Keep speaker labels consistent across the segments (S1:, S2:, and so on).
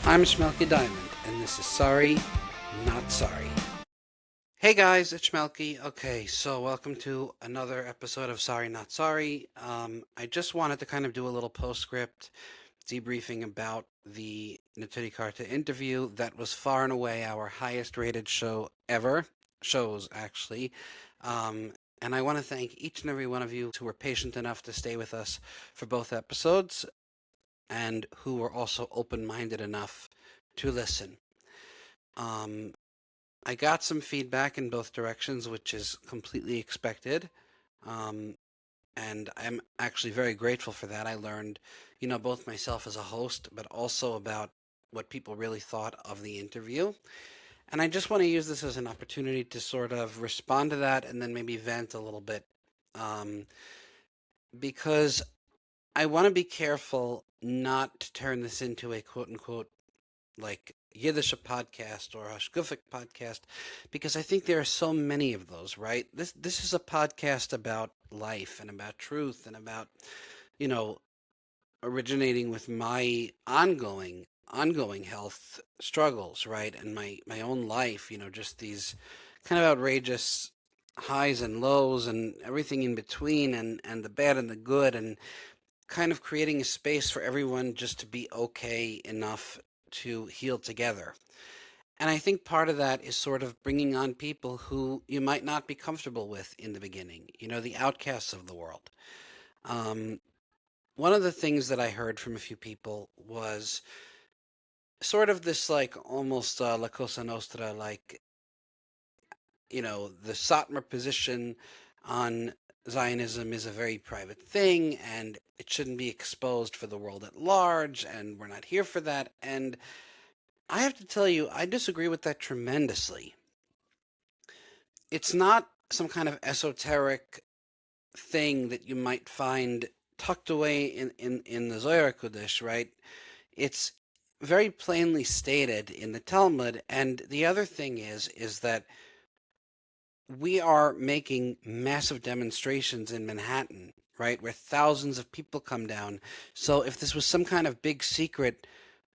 S1: I'm Schmelky Diamond, and this is Sorry, Not Sorry. Hey guys, it's Schmelky. Okay, so welcome to another episode of Sorry, Not Sorry. I just wanted to kind of do a little postscript debriefing about the Neturei Karta interview. That was far and away our highest rated show ever. Shows, actually. And I want to thank each and every one of you who were patient enough to stay with us for both episodes and who were also open-minded enough to listen. I got some feedback in both directions, which is completely expected. Um, and I'm actually very grateful for that. I learned, both myself as a host, but also about what people really thought of the interview. And I just want to use this as an opportunity to sort of respond to that and then maybe vent a little bit. Um, because I want to be careful not to turn this into a quote unquote like Yiddish podcast or a Shkufic podcast, because I think there are so many of those, right? This is a podcast about life and about truth and about, you know, originating with my ongoing health struggles, right? And my own life, just these kind of outrageous highs and lows and everything in between and the bad and the good and kind of creating a space for everyone just to be okay enough to heal together. And I think part of that is sort of bringing on people who you might not be comfortable with in the beginning, the outcasts of the world. Um, One of the things that I heard from a few people was sort of this like almost La Cosa Nostra, like, the Satmar position on Zionism is a very private thing and it shouldn't be exposed for the world at large, and we're not here for that. And I have to tell you, I disagree with that tremendously. It's not some kind of esoteric thing that you might find tucked away in the Zohar Kodesh, right? It's very plainly stated in the Talmud. And the other thing is that we are making massive demonstrations in Manhattan, right, where thousands of people come down. So if this was some kind of big secret,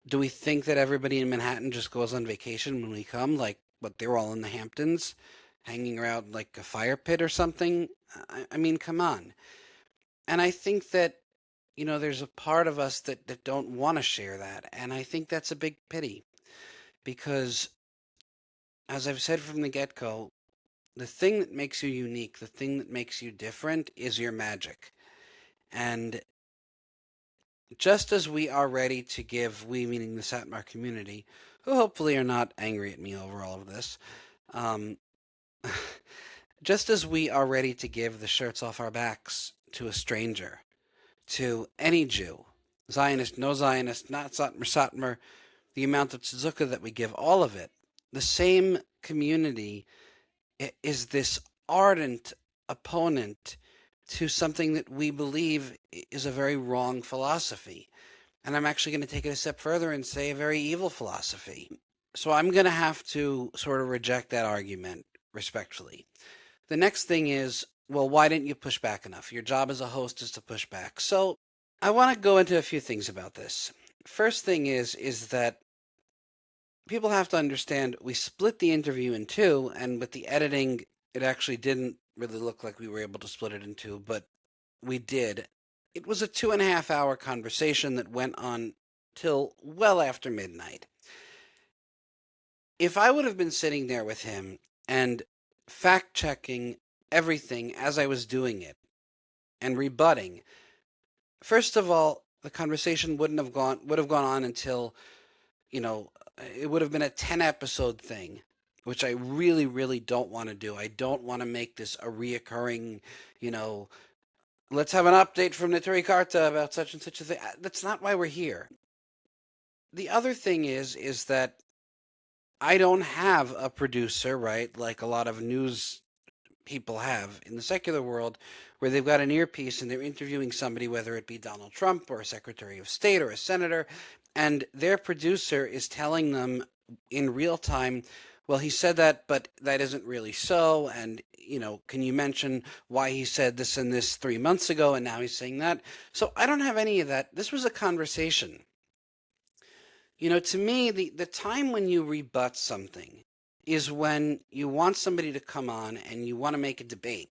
S1: do we think that everybody in Manhattan just goes on vacation when we come? Like, what, they were all in the Hamptons, hanging around like a fire pit or something? I mean, come on. And I think that, there's a part of us that don't want to share that. And I think that's a big pity because, as I've said from the get-go, the thing that makes you unique, the thing that makes you different is your magic. And just as we are ready to give, we meaning the Satmar community, who hopefully are not angry at me over all of this, um, just as we are ready to give the shirts off our backs to a stranger, to any Jew, Zionist, no Zionist, not Satmar, Satmar, the amount of tzedukah that we give, all of it, the same community is this ardent opponent to something that we believe is a very wrong philosophy. And I'm actually going to take it a step further and say a very evil philosophy. So I'm going to have to sort of reject that argument respectfully. The next thing is, well, why didn't you push back enough? Your job as a host is to push back. So I want to go into a few things about this. First thing is that people have to understand we split the interview in two, and with the editing, it actually didn't really look like we were able to split it in two, but we did. It was a 2.5 hour conversation that went on till well after midnight. If I would have been sitting there with him and fact checking everything as I was doing it and rebutting, first of all, the conversation would have gone on until, you know, it would have been a 10 episode thing, which I really, really don't want to do. I don't want to make this a reoccurring, you know, let's have an update from Neturei Karta about such and such a thing. That's not why we're here. The other thing is that I don't have a producer, right? Like a lot of news people have in the secular world, where they've got an earpiece and they're interviewing somebody, whether it be Donald Trump or a Secretary of State or a senator, and their producer is telling them in real time, well, he said that, but that isn't really so. And, can you mention why he said this and this 3 months ago and now he's saying that? So I don't have any of that. This was a conversation. To me, the time when you rebut something is when you want somebody to come on and you want to make a debate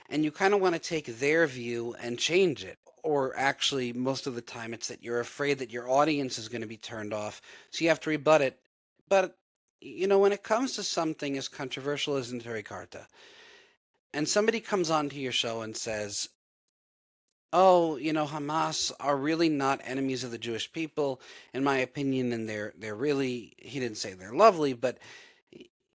S1: and you kind of want to take their view and change it. Or actually, most of the time, it's that you're afraid that your audience is going to be turned off, so you have to rebut it. But, when it comes to something as controversial as Neturei Karta, and somebody comes onto your show and says, oh, Hamas are really not enemies of the Jewish people, in my opinion, and they're really, he didn't say they're lovely, but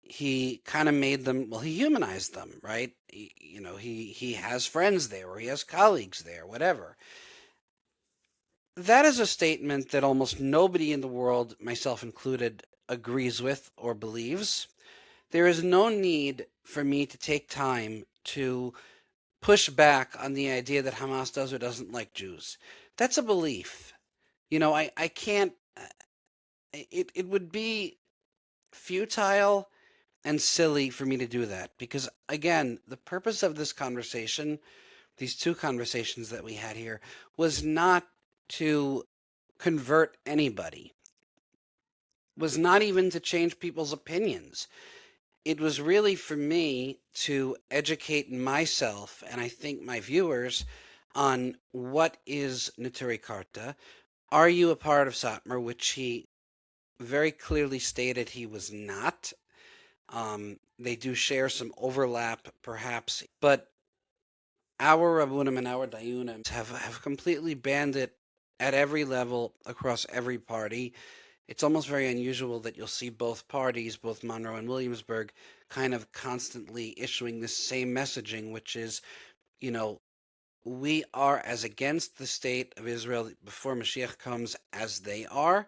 S1: he kind of made them, well, he humanized them, right? He has friends there, or he has colleagues there, whatever. That is a statement that almost nobody in the world, myself included, agrees with or believes. There is no need for me to take time to push back on the idea that Hamas does or doesn't like Jews. That's a belief. I can't, it would be futile and silly for me to do that because, again, the purpose of this conversation, these two conversations that we had here, was not to convert anybody, was not even to change people's opinions. It was really for me to educate myself and I think my viewers on what is Neturei Karta. Are you a part of Satmar, which he very clearly stated he was not. They do share some overlap, perhaps, but our Rabbunim and our Dayunim have completely banned it at every level across every party. It's almost very unusual that you'll see both parties, both Monroe and Williamsburg, kind of constantly issuing this same messaging, which is, we are as against the state of Israel before Mashiach comes as they are.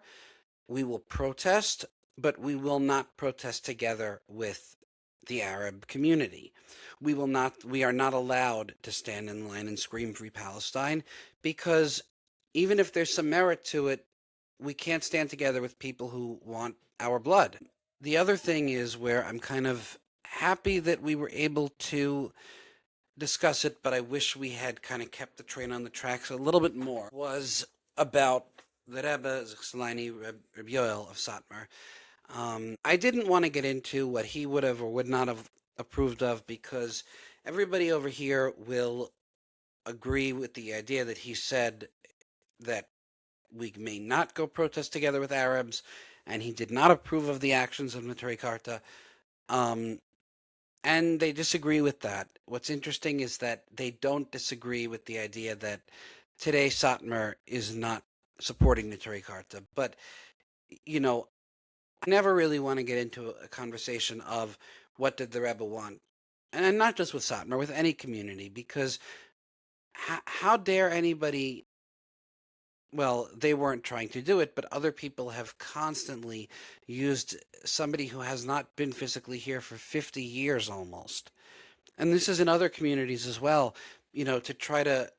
S1: We will protest, but we will not protest together with the Arab community. We are not allowed to stand in line and scream Free Palestine because even if there's some merit to it, we can't stand together with people who want our blood. The other thing is where I'm kind of happy that we were able to discuss it, but I wish we had kind of kept the train on the tracks a little bit more, was about the Rebbe, Zechselani Reb Yoel of Satmar. I didn't want to get into what he would have or would not have approved of because everybody over here will agree with the idea that he said that we may not go protest together with Arabs, and he did not approve of the actions of Neturei Karta. And they disagree with that. What's interesting is that they don't disagree with the idea that today Satmar is not supporting Neturei Karta. But, I never really want to get into a conversation of what did the Rebbe want. And not just with Satmar, with any community, because how dare anybody, well, they weren't trying to do it, but other people have constantly used somebody who has not been physically here for 50 years almost. And this is in other communities as well, to try to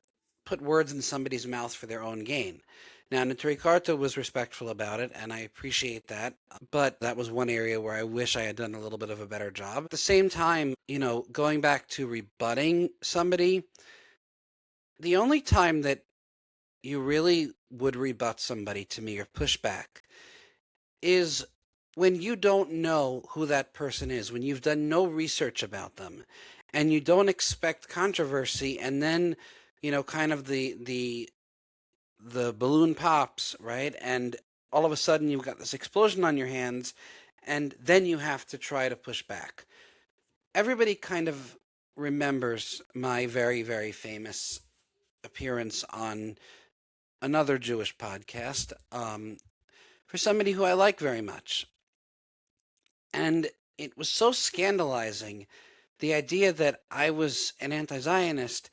S1: put words in somebody's mouth for their own gain. Now, Neturei Karta was respectful about it, and I appreciate that, but that was one area where I wish I had done a little bit of a better job. At the same time, going back to rebutting somebody, the only time that you really would rebut somebody to me or push back is when you don't know who that person is, when you've done no research about them, and you don't expect controversy, and then, kind of the balloon pops, right? And all of a sudden you've got this explosion on your hands, and then you have to try to push back. Everybody kind of remembers my very, very famous appearance on another Jewish podcast for somebody who I like very much. And it was so scandalizing, the idea that I was an anti-Zionist.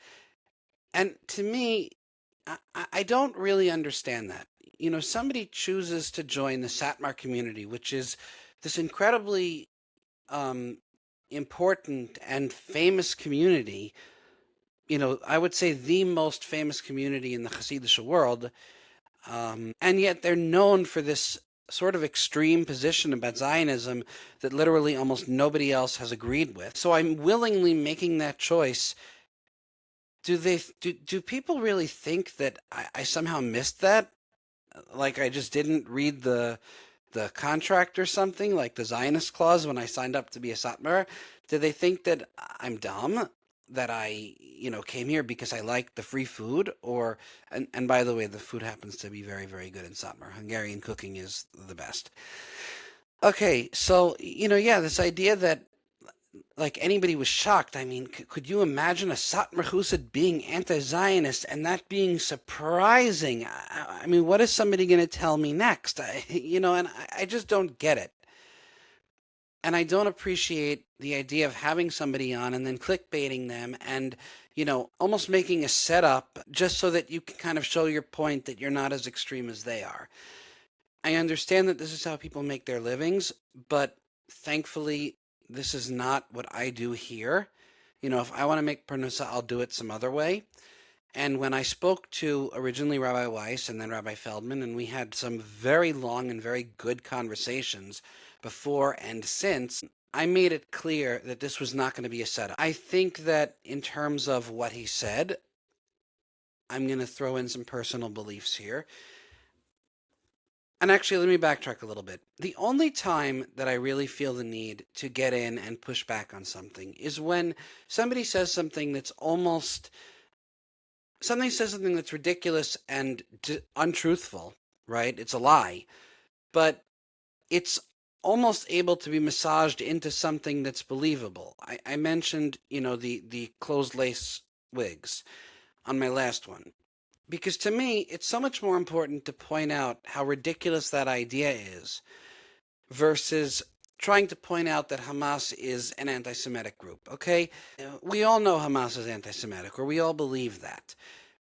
S1: And to me, I don't really understand that. Somebody chooses to join the Satmar community, which is this incredibly important and famous community. I would say the most famous community in the Hasidic world. And yet they're known for this sort of extreme position about Zionism that literally almost nobody else has agreed with. So I'm willingly making that choice. Do people really think that I somehow missed that? like I just didn't read the contract or something, like the Zionist clause when I signed up to be a Satmar? Do they think that I'm dumb? That I, came here because I like the free food? Or, and by the way, the food happens to be very, very good in Satmar. Hungarian cooking is the best. Okay, so, yeah, this idea that like anybody was shocked. I mean, could you imagine a Satmar Chusad being anti-Zionist and that being surprising? I mean, what is somebody going to tell me next? And I just don't get it. And I don't appreciate the idea of having somebody on and then clickbaiting them and, almost making a setup just so that you can kind of show your point that you're not as extreme as they are. I understand that this is how people make their livings, but thankfully, this is not what I do here. If I want to make parnassa, I'll do it some other way. And when I spoke to originally Rabbi Weiss and then Rabbi Feldman, and we had some very long and very good conversations before and since, I made it clear that this was not going to be a setup. I think that in terms of what he said, I'm going to throw in some personal beliefs here. And actually, let me backtrack a little bit. The only time that I really feel the need to get in and push back on something is when somebody says something that's ridiculous and untruthful, right? It's a lie, but it's almost able to be massaged into something that's believable. I mentioned, the closed lace wigs on my last one. Because to me, it's so much more important to point out how ridiculous that idea is versus trying to point out that Hamas is an anti Semitic group, okay? We all know Hamas is anti Semitic, or we all believe that.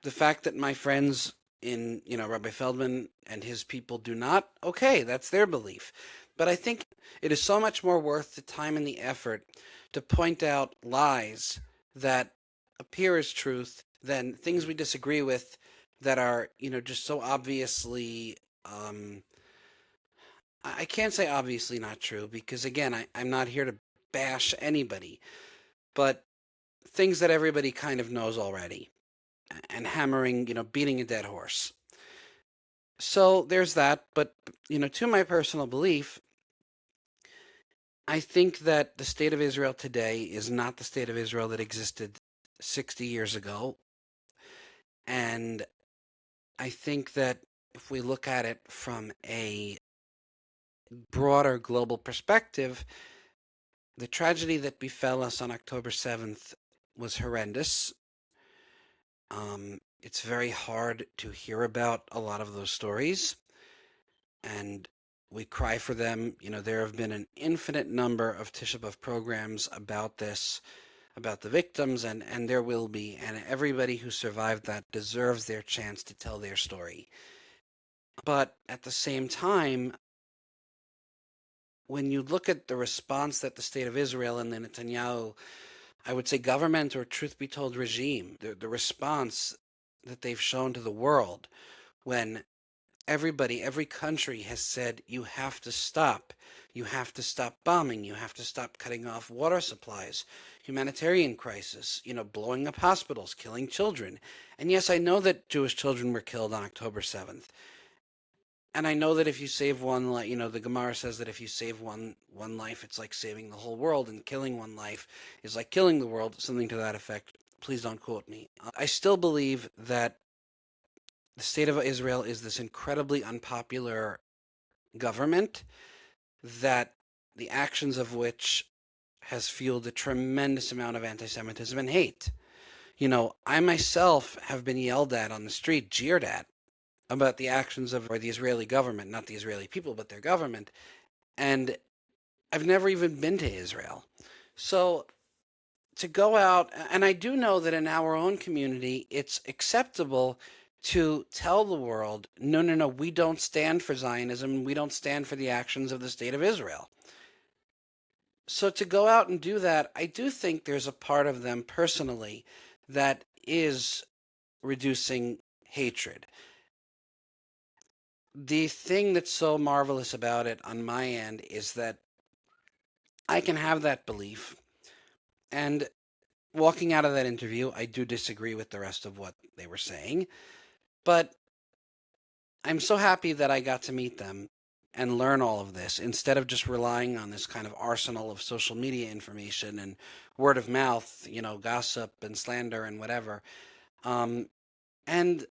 S1: The fact that my friends in, Rabbi Feldman and his people do not, okay, that's their belief. But I think it is so much more worth the time and the effort to point out lies that appear as truth than things we disagree with that are, just so obviously, I can't say obviously not true because, again, I'm not here to bash anybody, but things that everybody kind of knows already and hammering, beating a dead horse. So there's that. But, to my personal belief, I think that the state of Israel today is not the state of Israel that existed 60 years ago. And I think that if we look at it from a broader global perspective, the tragedy that befell us on October 7th was horrendous. It's very hard to hear about a lot of those stories, and we cry for them. There have been an infinite number of Tisha B'Av programs about this, about the victims, and there will be, and everybody who survived that deserves their chance to tell their story. But at the same time, when you look at the response that the state of Israel and the Netanyahu, I would say government or truth be told regime, the response that they've shown to the world when everybody, every country has said, you have to stop. You have to stop bombing. You have to stop cutting off water supplies, humanitarian crisis, blowing up hospitals, killing children. And yes, I know that Jewish children were killed on October 7th. And I know that if you save one life, the Gemara says that if you save one life, it's like saving the whole world, and killing one life is like killing the world, something to that effect. Please don't quote me. I still believe that the state of Israel is this incredibly unpopular government that the actions of which has fueled a tremendous amount of anti-Semitism and hate. I myself have been yelled at on the street, jeered at, about the actions of the Israeli government, not the Israeli people, but their government. And I've never even been to Israel. So to go out, and I do know that in our own community, it's acceptable to tell the world, no, no, no, we don't stand for Zionism. We don't stand for the actions of the state of Israel. So to go out and do that, I do think there's a part of them personally that is reducing hatred. The thing that's so marvelous about it on my end is that I can have that belief. And walking out of that interview, I do disagree with the rest of what they were saying. But I'm so happy that I got to meet them and learn all of this instead of just relying on this kind of arsenal of social media information and word of mouth, gossip and slander and whatever. Um, and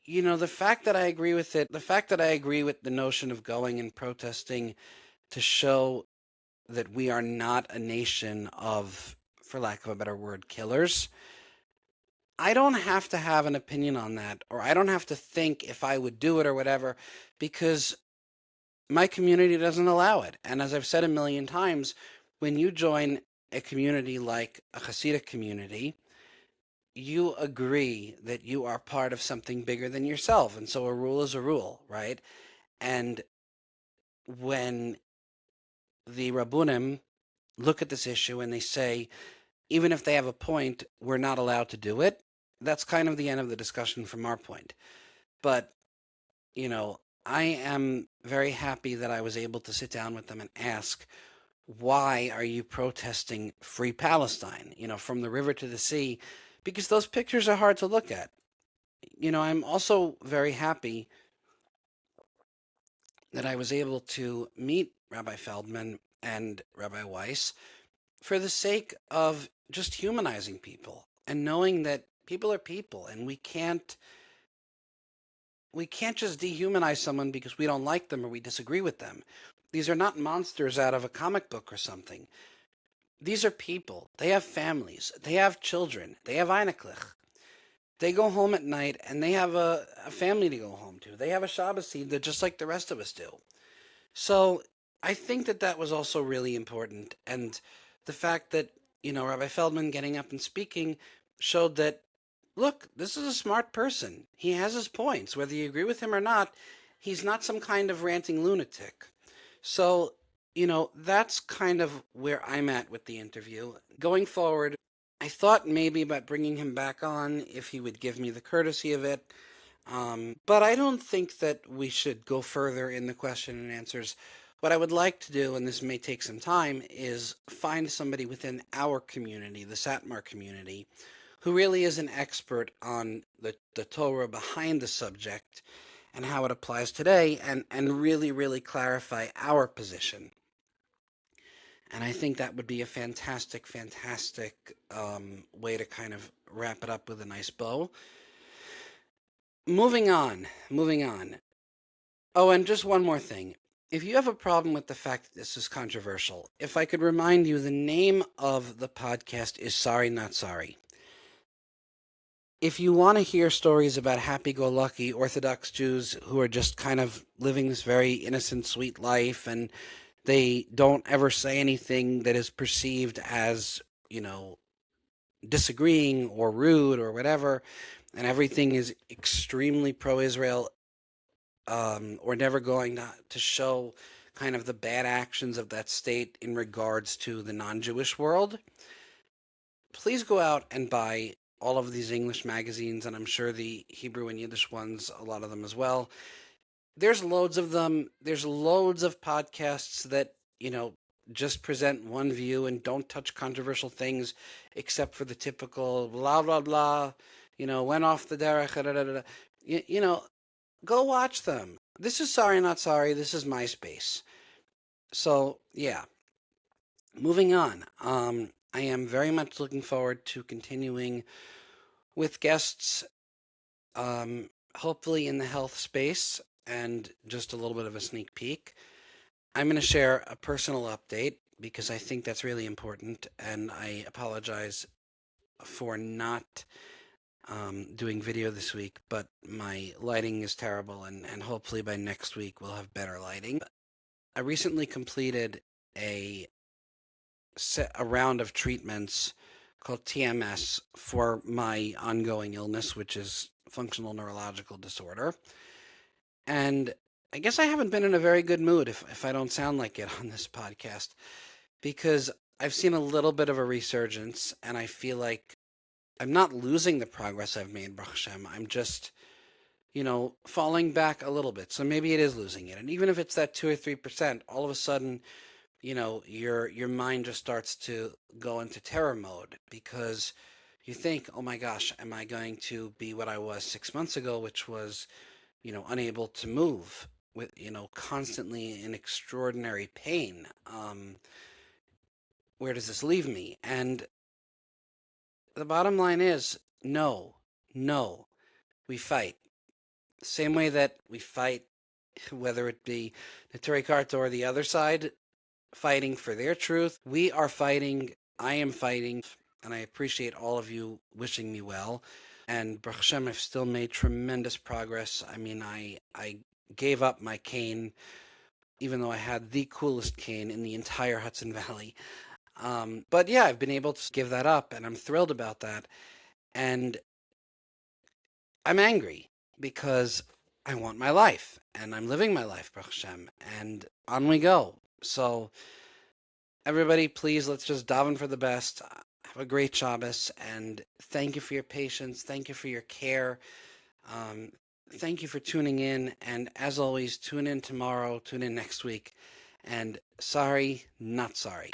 S1: the fact that I agree with it, the fact that I agree with the notion of going and protesting to show that we are not a nation of, for lack of a better word, killers. I don't have to have an opinion on that, or I don't have to think if I would do it or whatever, because my community doesn't allow it. And as I've said a million times, when you join a community like a Hasidic community, you agree that you are part of something bigger than yourself. And so a rule is a rule, right? And when the Rabbunim look at this issue and they say, even if they have a point, we're not allowed to do it, that's kind of the end of the discussion from our point. But, you know, I am very happy that I was able to sit down with them and ask, why are you protesting free Palestine, from the river to the sea? Because those pictures are hard to look at. I'm also very happy that I was able to meet Rabbi Feldman and Rabbi Weiss for the sake of just humanizing people and knowing that people are people and we can't just dehumanize someone because we don't like them or we disagree with them. These are not monsters out of a comic book or something. These are people. They have families. They have children. They have Einiglich. They go home at night and they have a family to go home to. They have a Shabbos Seder just like the rest of us do. So I think that that was also really important. And the fact that, Rabbi Feldman getting up and speaking showed that, look, this is a smart person. He has his points. Whether you agree with him or not, he's not some kind of ranting lunatic. So, that's kind of where I'm at with the interview. Going forward, I thought maybe about bringing him back on if he would give me the courtesy of it. But I don't think that we should go further in the question and answers. What I would like to do, and this may take some time, is find somebody within our community, the Satmar community, who really is an expert on the Torah behind the subject and how it applies today, and really, really clarify our position. And I think that would be a fantastic, fantastic way to kind of wrap it up with a nice bow. Moving on, moving on. Oh, and just one more thing. If you have a problem with the fact that this is controversial, if I could remind you, the name of the podcast is Sorry Not Sorry. If you want to hear stories about happy-go-lucky Orthodox Jews who are just kind of living this very innocent, sweet life, and they don't ever say anything that is perceived as, disagreeing or rude or whatever, and everything is extremely pro-Israel, or never going to show kind of the bad actions of that state in regards to the non-Jewish world, please go out and buy all of these English magazines, and I'm sure the Hebrew and Yiddish ones, a lot of them as well. There's loads of them. There's loads of podcasts that, just present one view and don't touch controversial things except for the typical blah, blah, blah, went off the derech, da, da, da, da. Go watch them. This is Sorry Not Sorry. This is MySpace. So, yeah. Moving on. I am very much looking forward to continuing with guests, hopefully in the health space, and just a little bit of a sneak peek. I'm going to share a personal update because I think that's really important, and I apologize for not doing video this week, but my lighting is terrible, and hopefully by next week we'll have better lighting. I recently completed a round of treatments called TMS for my ongoing illness, which is functional neurological disorder. And I guess I haven't been in a very good mood if I don't sound like it on this podcast, because I've seen a little bit of a resurgence, and I feel like I'm not losing the progress I've made, Baruch Hashem. I'm just, falling back a little bit. So maybe it is losing it. And even if it's that 2 or 3%, all of a sudden, your mind just starts to go into terror mode because you think, oh my gosh, am I going to be what I was 6 months ago, which was, unable to move with, constantly in extraordinary pain. Where does this leave me? And the bottom line is no, no, we fight. Same way that we fight, whether it be Neturei Karta or the other side fighting for their truth, we are fighting. I am fighting, and I appreciate all of you wishing me well. And Baruch Hashem, I've still made tremendous progress. I mean, I gave up my cane, even though I had the coolest cane in the entire Hudson Valley. But yeah, I've been able to give that up, and I'm thrilled about that. And I'm angry because I want my life, and I'm living my life, Baruch Hashem, and on we go. So everybody, please, let's just daven for the best. Have a great Shabbos, and thank you for your patience. Thank you for your care. Thank you for tuning in, and as always, tune in tomorrow, tune in next week, and sorry, not sorry.